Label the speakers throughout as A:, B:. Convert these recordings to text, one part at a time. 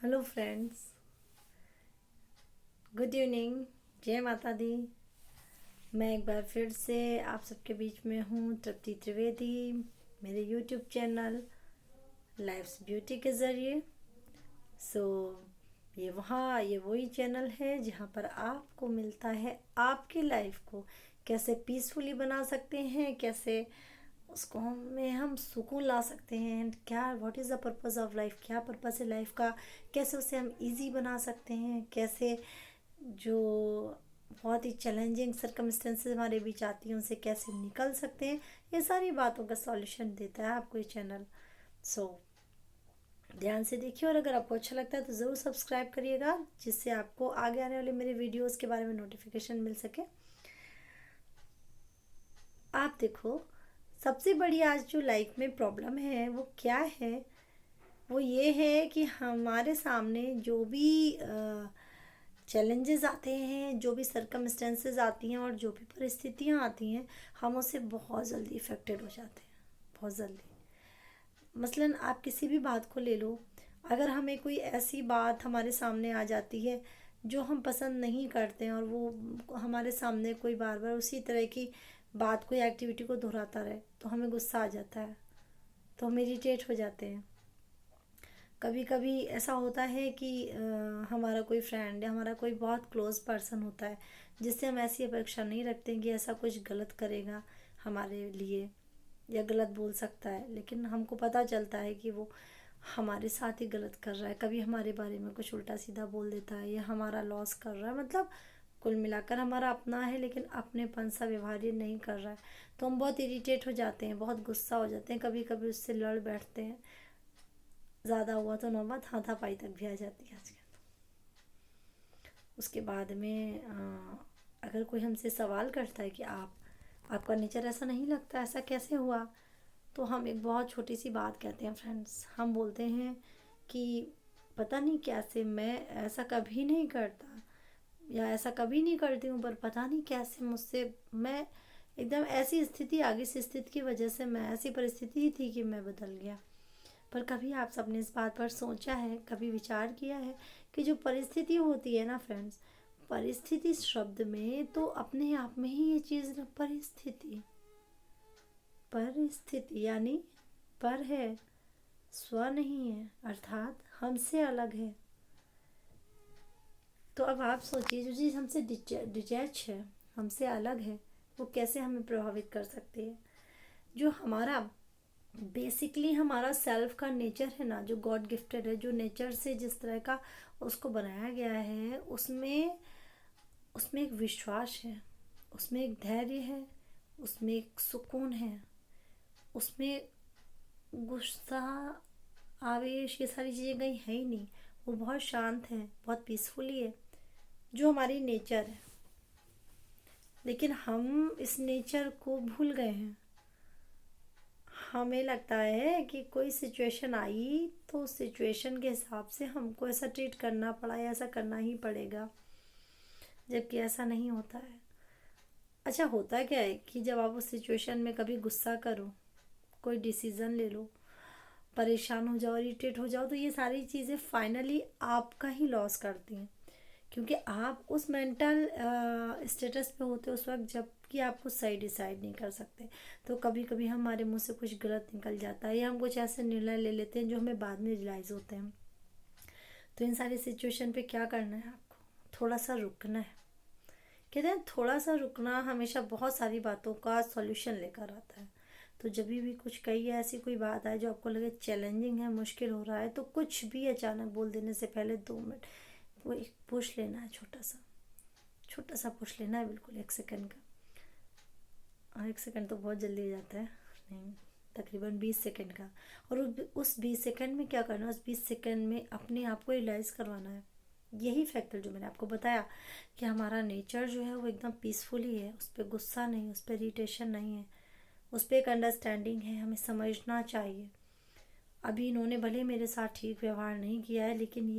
A: Hello friends, good evening. जय माता दी। मैं एक बार फिर से आप सबके बीच में हूँ, तृप्ति त्रिवेदी, मेरे यूट्यूब चैनल लाइफ्स ब्यूटी के ज़रिए। सो ये वही चैनल है जहाँ पर आपको मिलता है आपकी लाइफ को कैसे पीसफुली बना सकते हैं, कैसे उसको हम सुकून ला सकते हैं, एंड क्या what is the purpose of life, क्या पर्पस है लाइफ का, कैसे उसे हम इजी बना सकते हैं, कैसे जो बहुत ही चैलेंजिंग सर्कमस्टेंसेस हमारे बीच आती हैं उनसे कैसे निकल सकते हैं। ये सारी बातों का सॉल्यूशन देता है आपको ये चैनल। सो ध्यान से देखिए, और अगर आपको अच्छा लगता है तो ज़रूर सब्सक्राइब करिएगा, जिससे आपको आगे आने वाले मेरे वीडियोस के बारे में नोटिफिकेशन मिल सके। आप देखो, सबसे बड़ी आज जो लाइफ में प्रॉब्लम है वो क्या है, वो ये है कि हमारे सामने जो भी चैलेंजेस आते हैं, जो भी सरकमस्टेंसेस आती हैं और जो भी परिस्थितियाँ आती हैं, हम उससे बहुत जल्दी इफ़ेक्टेड हो जाते हैं, बहुत जल्दी। मसलन आप किसी भी बात को ले लो, अगर हमें कोई ऐसी बात हमारे सामने आ जाती है जो हम पसंद नहीं करते हैं, और वो हमारे सामने कोई बार बार उसी तरह की बात, कोई एक्टिविटी को दोहराता रहे, तो हमें गुस्सा आ जाता है, तो हम इरिटेट हो जाते हैं। कभी कभी ऐसा होता है कि हमारा कोई फ्रेंड या हमारा कोई बहुत क्लोज पर्सन होता है जिससे हम ऐसी अपेक्षा नहीं रखते हैं कि ऐसा कुछ गलत करेगा हमारे लिए या गलत बोल सकता है, लेकिन हमको पता चलता है कि वो हमारे साथ ही गलत कर रहा है, कभी हमारे बारे में कुछ उल्टा सीधा बोल देता है या हमारा लॉस कर रहा है। मतलब कुल मिलाकर हमारा अपना है लेकिन अपनेपन सा व्यवहार ये नहीं कर रहा है, तो हम बहुत इरिटेट हो जाते हैं, बहुत गुस्सा हो जाते हैं, कभी कभी उससे लड़ बैठते हैं। ज़्यादा हुआ तो नौबत हाथापाई तक भी आ जाती है आजकल। उसके बाद में अगर कोई हमसे सवाल करता है कि आपका नेचर ऐसा नहीं लगता, ऐसा कैसे हुआ, तो हम एक बहुत छोटी सी बात कहते हैं फ्रेंड्स। हम बोलते हैं कि पता नहीं कैसे मैं ऐसा कभी नहीं करता, या ऐसा कभी नहीं करती हूँ, पर पता नहीं कैसे मुझसे मैं एकदम ऐसी स्थिति आ गई, इस स्थिति की वजह से मैं, ऐसी परिस्थिति ही थी कि मैं बदल गया। पर कभी आप सबने इस बात पर सोचा है, कभी विचार किया है कि जो परिस्थिति होती है ना फ्रेंड्स, परिस्थिति शब्द में तो अपने आप में ही ये चीज़ ना, परिस्थिति, परिस्थिति यानी पर है, स्व नहीं है, अर्थात हमसे अलग है। तो अब आप सोचिए, जो चीज़ हमसे डिटैच है, हमसे अलग है, वो कैसे हमें प्रभावित कर सकती है। जो हमारा बेसिकली हमारा सेल्फ का नेचर है ना, जो गॉड गिफ्टेड है, जो नेचर से जिस तरह का उसको बनाया गया है, उसमें उसमें एक विश्वास है, उसमें एक धैर्य है, उसमें एक सुकून है, उसमें गुस्सा, आवेश, ये सारी चीज़ें कहीं है ही नहीं। वो बहुत शांत है, बहुत पीसफुली है, जो हमारी नेचर है। लेकिन हम इस नेचर को भूल गए हैं। हमें लगता है कि कोई सिचुएशन आई तो उस सिचुएशन के हिसाब से हमको ऐसा ट्रीट करना पड़ा या ऐसा करना ही पड़ेगा, जबकि ऐसा नहीं होता है। अच्छा, होता क्या है कि जब आप उस सिचुएशन में कभी गुस्सा करो, कोई डिसीज़न ले लो, परेशान हो जाओ, इरिटेट हो जाओ, तो ये सारी चीज़ें फाइनली आपका ही लॉस करती हैं, क्योंकि आप उस मेंटल स्टेटस पे होते हो उस वक्त जब कि आप कुछ सही डिसाइड नहीं कर सकते। तो कभी कभी हमारे मुंह से कुछ गलत निकल जाता है, या हम कुछ ऐसे निर्णय ले लेते हैं जो हमें बाद में रियलाइज़ होते हैं। तो इन सारी सिचुएशन पे क्या करना है आपको, थोड़ा सा रुकना है। कहते हैं थोड़ा सा रुकना हमेशा बहुत सारी बातों का सॉल्यूशन लेकर आता है। तो जब भी कुछ कही है, ऐसी कोई बात आए जो आपको लगे चैलेंजिंग है, मुश्किल हो रहा है, तो कुछ भी अचानक बोल देने से पहले 2 मिनट वो एक पुश लेना है, छोटा सा पुश लेना है, बिल्कुल 1 सेकंड का। और 1 सेकंड तो बहुत जल्दी हो जाता है, नहीं, तकरीबन 20 सेकंड का। और उस 20 सेकंड में क्या करना है, उस 20 सेकंड में अपने आप को रियलाइज़ करवाना है, यही फैक्टर जो मैंने आपको बताया कि हमारा नेचर जो है वो एकदम पीसफुल ही है, उस पर गुस्सा नहीं, उस पर इरिटेशन नहीं है, उस पर एक अंडरस्टैंडिंग है, हमें समझना चाहिए। अभी इन्होंने भले मेरे साथ ठीक व्यवहार नहीं किया है, लेकिन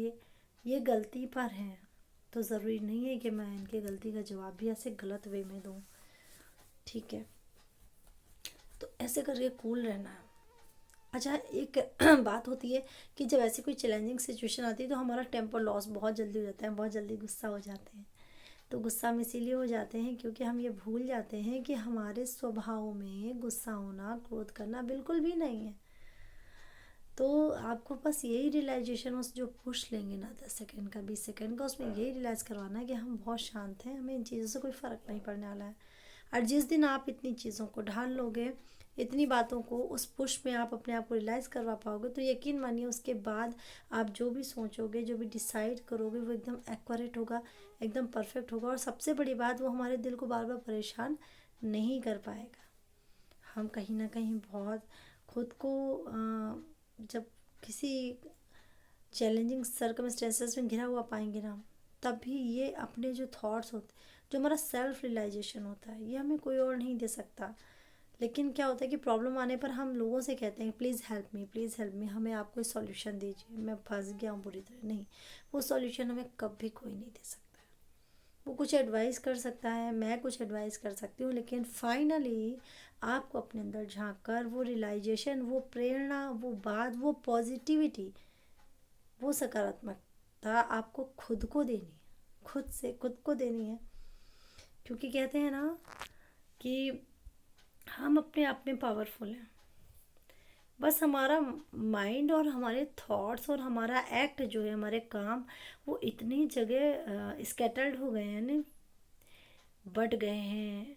A: ये गलती पर हैं, तो ज़रूरी नहीं है कि मैं इनकी गलती का जवाब भी ऐसे गलत वे में दूँ। ठीक है, तो ऐसे करके कूल रहना है। अच्छा, एक बात होती है कि जब ऐसी कोई चैलेंजिंग सिचुएशन आती है तो हमारा टेम्पर लॉस बहुत जल्दी हो जाता है, बहुत जल्दी गुस्सा हो जाते हैं। तो गुस्सा हम इसीलिए हो जाते हैं क्योंकि हम ये भूल जाते हैं कि हमारे स्वभाव में गुस्सा होना, क्रोध करना बिल्कुल भी नहीं है। तो आपको बस यही रियलाइजेशन, उस जो पुश लेंगे ना 10 सेकेंड का, 20 सेकेंड का, उसमें यही रियलाइज़ करवाना है कि हम बहुत शांत हैं, हमें इन चीज़ों से कोई फ़र्क नहीं पड़ने वाला है। और जिस दिन आप इतनी चीज़ों को ढाल लोगे, इतनी बातों को उस पुश में आप अपने आप को रियलाइज़ करवा पाओगे, तो यकीन मानिए उसके बाद आप जो भी सोचोगे, जो भी डिसाइड करोगे, वो एकदम एक्यूरेट होगा, एकदम परफेक्ट होगा। और सबसे बड़ी बात, वो हमारे दिल को बार बार परेशान नहीं कर पाएगा। हम कहीं ना कहीं बहुत खुद को जब किसी चैलेंजिंग सर्कमस्टेंसेस में घिरा हुआ पाएंगे ना, तब भी ये अपने जो थॉट्स होते, जो हमारा सेल्फ रियलाइजेशन होता है, ये हमें कोई और नहीं दे सकता। लेकिन क्या होता है कि प्रॉब्लम आने पर हम लोगों से कहते हैं please help me, please help me, हमें आप कोई सॉल्यूशन दीजिए, मैं फंस गया हूँ बुरी तरह। नहीं, वो सॉल्यूशन हमें कभी कोई नहीं दे सकता। वो कुछ एडवाइस कर सकता है, मैं कुछ एडवाइस कर सकती हूँ, लेकिन फाइनली आपको अपने अंदर झांक कर वो रियलाइजेशन, वो प्रेरणा, वो बात, वो पॉजिटिविटी, वो सकारात्मकता आपको खुद को देनी है, खुद से खुद को देनी है। क्योंकि कहते हैं ना कि हम अपने आप में पावरफुल हैं, बस हमारा माइंड और हमारे थॉट्स और हमारा एक्ट जो है, हमारे काम, वो इतनी जगह स्कैटर्ड हो गए हैं ना, बट गए हैं।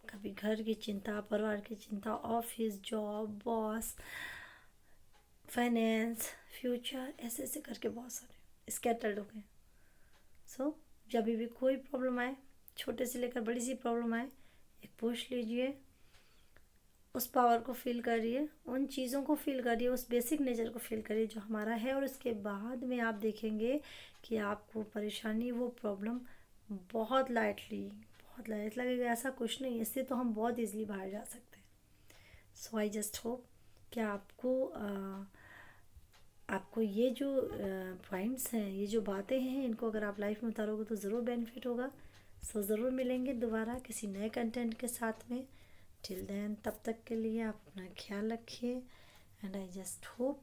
A: कभी घर की चिंता, परिवार की चिंता, office, job, boss, finance, future, ऐसे ऐसे करके बहुत सारे स्कैटर्ड हो गए। सो जब भी कोई प्रॉब्लम आए, छोटे से लेकर बड़ी सी प्रॉब्लम आए, एक पूछ लीजिए, उस पावर को फील करिए, उन चीज़ों को फील करिए, उस बेसिक नेचर को फील करिए जो हमारा है, और उसके बाद में आप देखेंगे कि आपको परेशानी, वो प्रॉब्लम बहुत लाइट लगेगा। ऐसा कुछ नहीं, इससे तो हम बहुत ईजिली बाहर जा सकते हैं। सो आई जस्ट होप कि आपको ये जो पॉइंट्स हैं, ये जो बातें हैं, इनको अगर आप लाइफ में उतारोगे तो ज़रूर बेनिफिट होगा। सो ज़रूर मिलेंगे दोबारा किसी नए कंटेंट के साथ में। टिल देन, तब तक के लिए आप अपना ख्याल रखिए। एंड आई जस्ट होप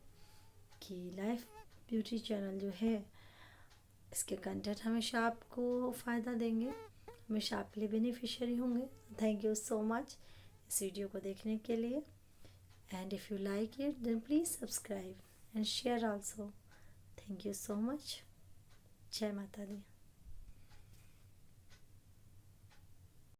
A: कि लाइफ ब्यूटी चैनल जो है, इसके कंटेंट हमेशा आपको फ़ायदा देंगे, हमेशा आपके लिए बेनिफिशियरी होंगे। थैंक यू सो मच इस वीडियो को देखने के लिए। And if you like it then please subscribe and share also. Thank you so much. जय माता दी।